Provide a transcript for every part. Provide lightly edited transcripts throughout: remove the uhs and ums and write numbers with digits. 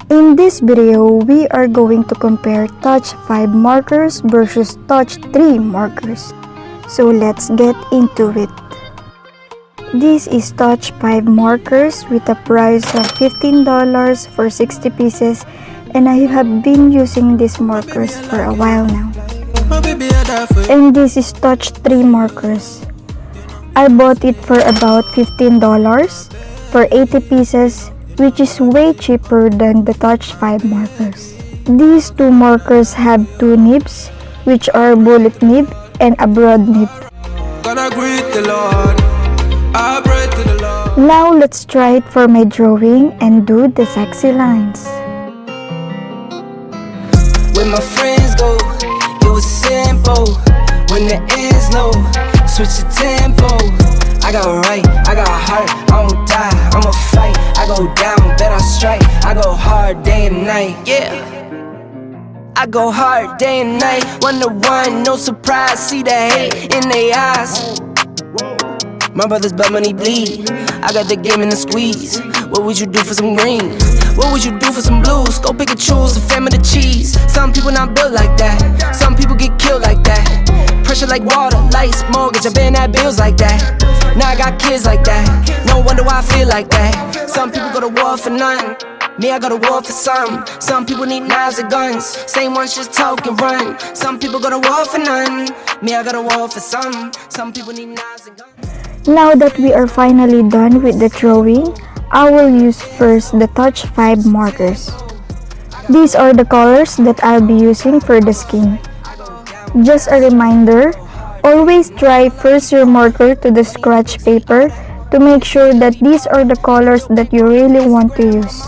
In this video, we are going to compare Touch 5 markers versus Touch 3 markers. So let's get into it. This is Touch 5 markers with a price of $15 for 60 pieces, and I have been using these markers for a while now. And this is Touch 3 markers. I bought it for about $15 for 80 pieces, which is way cheaper than the Touch 5 markers. These two markers have two nibs, which are bullet nib and a broad nib. Now let's try it for my drawing and do the sexy lines. When my friends go, it was simple. When the end's low, switch the tempo. I got right, I got heart, I won't die, I'ma fight. I go down, bet I strike. I go hard day and night, yeah. I go hard day and night. 1-1, no surprise, see the hate in their eyes. My brothers blood money bleed, I got the game in the squeeze. What would you do for some green? What would you do for some blues? Go pick and choose, a family the cheese. Some people not built like that, some people get killed like that. Pressure like water, lights, mortgage, I've been at bills like that. Now I got kids like that, no wonder why I feel like that. Some people go to war for nothing, me I go to war for some. Some people need knives and guns, same ones just talk and run. Some people go to war for none, me I go to war for some. Some people need knives and guns. Now that we are finally done with the drawing, I will use first the Touch 5 markers. These are the colors that I'll be using for the skin. Just a reminder, always dry first your marker to the scratch paper to make sure that these are the colors that you really want to use.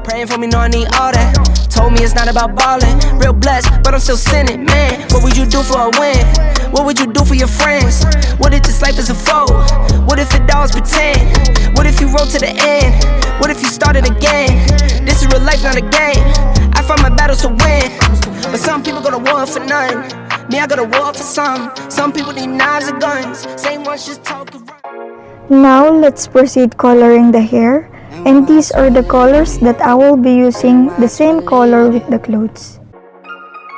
Praying for me, no I need all that. Told me it's not about ballin', real blessed, but I'm still sinning, man. What would you do for a win? What would you do for your friends? What if this life is a foe? What if it all is pretend? What if you roll to the end? What if you started again? This is real life, not a game. I fight my battles to win, but some people go to war for none. Me, I go to war for some. Some people need knives and guns, same ones just talk and run. Now let's proceed coloring the hair, and these are the colors that I will be using, the same color with the clothes.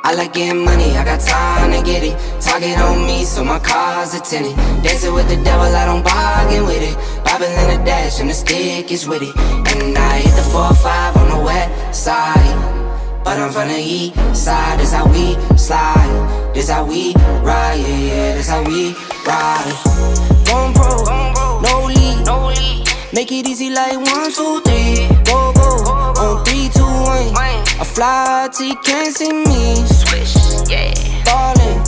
I like getting money, I got time to get it. Target on me, so my car's a tenant. Dancing with the devil, I don't bargain with it. Bobbing in the dash, and the stick is with it. And I hit the 4-5 on the west side, but I'm from the east side. This how we slide, this how we ride, yeah, yeah, this how we ride. Going pro, no lead, make it easy like 1, 2, 3. Go, on 3, 2, 1. I fly till you can't see me. Swish, yeah. Ballin',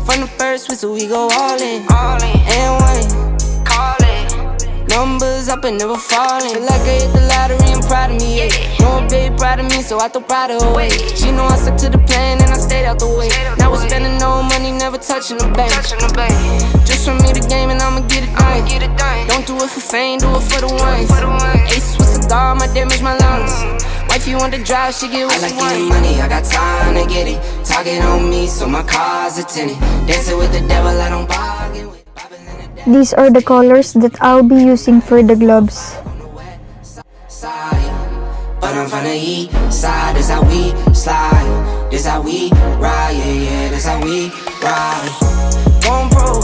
from the first whistle we go all in. And one, call it. Numbers up and never falling. Feel like I hit the lottery and proud of me, yeah. No one paid proud of me, so I throw pride away. She know I stuck to the plan and I stayed out the way. Now we're spending no money, never touching the bank. Just show me the game and I'ma get it done. Don't do it for fame, do it for the ones. Ace with cigar, might damage my lungs. Wife, you want to drive, she get what she want. I like getting money, I got time to get it. Target on me, so my car's a tenant. Dancing with the devil, I don't bargain with. These are the colors that I'll be using for the gloves. But I'm from the east side, this how we slide, this how we ride, yeah, yeah, this how we ride. Going pro,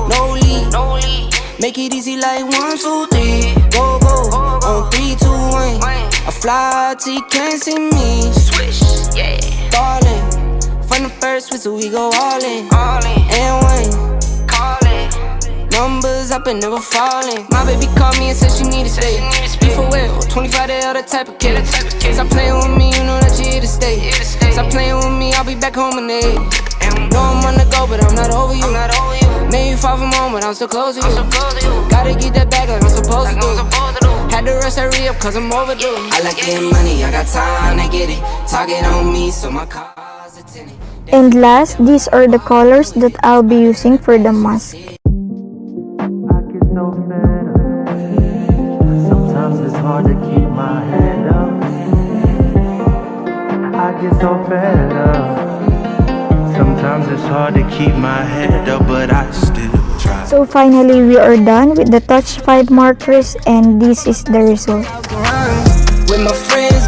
no lead, make it easy like 1, 2, 3. Go, on 3, 2, 1. I fly till you can't see me. Swish, yeah. Ballin', from the first whistle we go all in. And one, call it. Numbers up and never falling. My baby called me and said she need to stay. Be for real, 25 they other type of kid. Stop playing with me, you know that you here to stay. Stop playing with me, I'll be back home in 8. Know I'm on the go, but I'm not over you. Made you fall from home, but I'm still close to you. Gotta get that back like I'm supposed to do. Had to rush that re-up cause I'm overdue. I like getting money, I got time to get it. Target on me, so my car's a tenant. And last, these are the colors that I'll be using for the mask. Sometimes it's hard to keep my head up. I get so fed up. Sometimes it's hard to keep my head up, but I still try. So finally, we are done with the Touch 5 markers, and this is the result. When my friends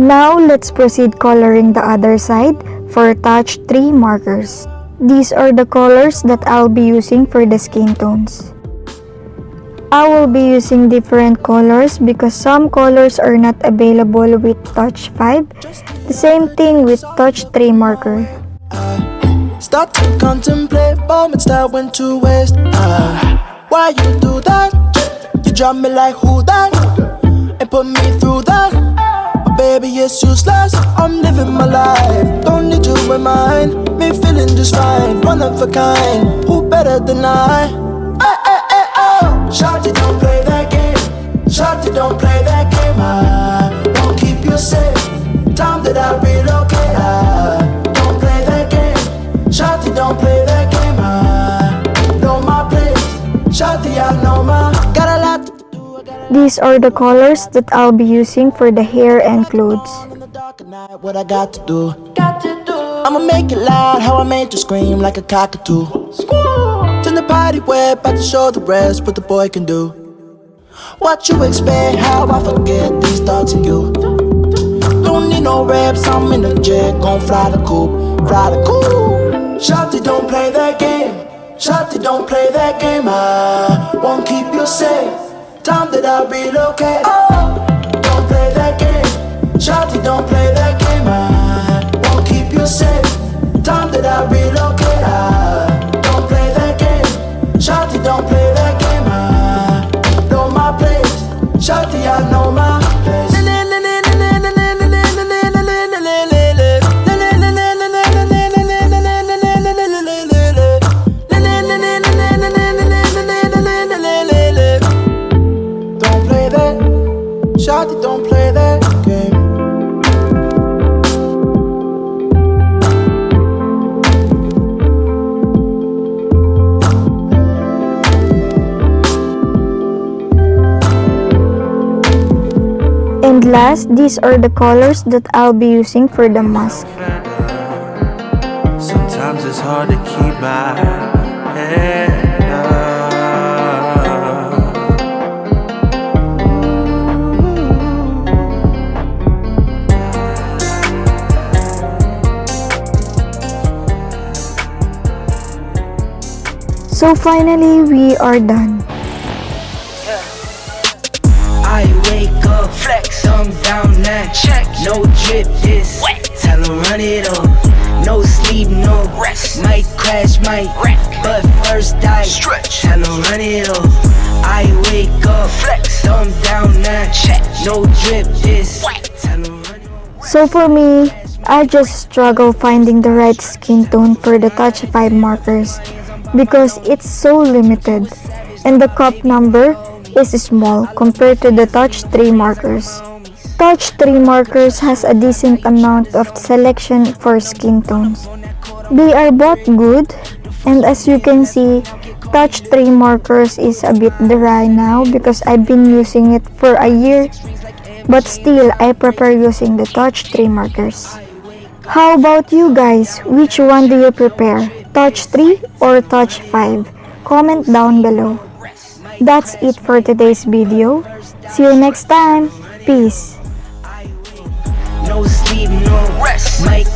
Now let's proceed coloring the other side for touch 3 markers. These are the colors that I'll be using for the skin tones. I will be using different colors because some colors are not available with touch 5. The same thing with touch 3 marker. Start to contemplate moments that went to waste. Why you do that? You drop me like who that? And put me through that. But baby, it's useless. I'm living my life. Don't need you in mine. Me feeling just fine. One of a kind. Who better than I? Shawty, don't play that game. Shawty, don't play that game. I won't keep you safe. Time that I relocate. Don't play that game. Shawty, don't play that game. I know my place. Shawty, I know my. Got a lot to do. These are the colors that I'll be using for the hair and clothes. What I got to do? I'ma make it loud. How I made you scream like a cockatoo. Turn the party way, about to show the rest what the boy can do. What you expect? How I forget these thoughts of you. Don't need no reps, I'm in the jet, gon' fly the coop, fly the coop. Shawty, don't play that game. Shawty, don't play that game. I won't keep you safe. Time that I relocate. Don't play that game. Shawty, don't play that game. I won't keep you safe. Time that I relocate. Don't play that game. Shawty, don't play that game. I know my place. Shawty, I know my place. Don't play that. Shawty, don't play that game. And last, these are the colors that I'll be using for the mask. Sometimes it's hard to keep my head up. So finally, we are done. I wake up, flex, thumb down now. Check, no drip, this wet. Tell 'em run it up. No sleep, no rest. Might crash, might wreck. But first I stretch. Tell 'em run it up. I wake up, flex, thumb down now. Check, no drip, this wet. Tell 'em run it up. So for me, I just struggle finding the right skin tone for the touch 5 markers because it's so limited and the cup number is small compared to the touch 3 markers. Touch 3 markers has a decent amount of selection for skin tones. They are both good, and as you can see, touch 3 markers is a bit dry now because I've been using it for a year, but still I prefer using the touch 3 markers. How about you guys? Which one do you prefer? Touch 3 or touch 5? Comment down below. That's it for today's video. See you next time. Peace. No sleep, no rest. Might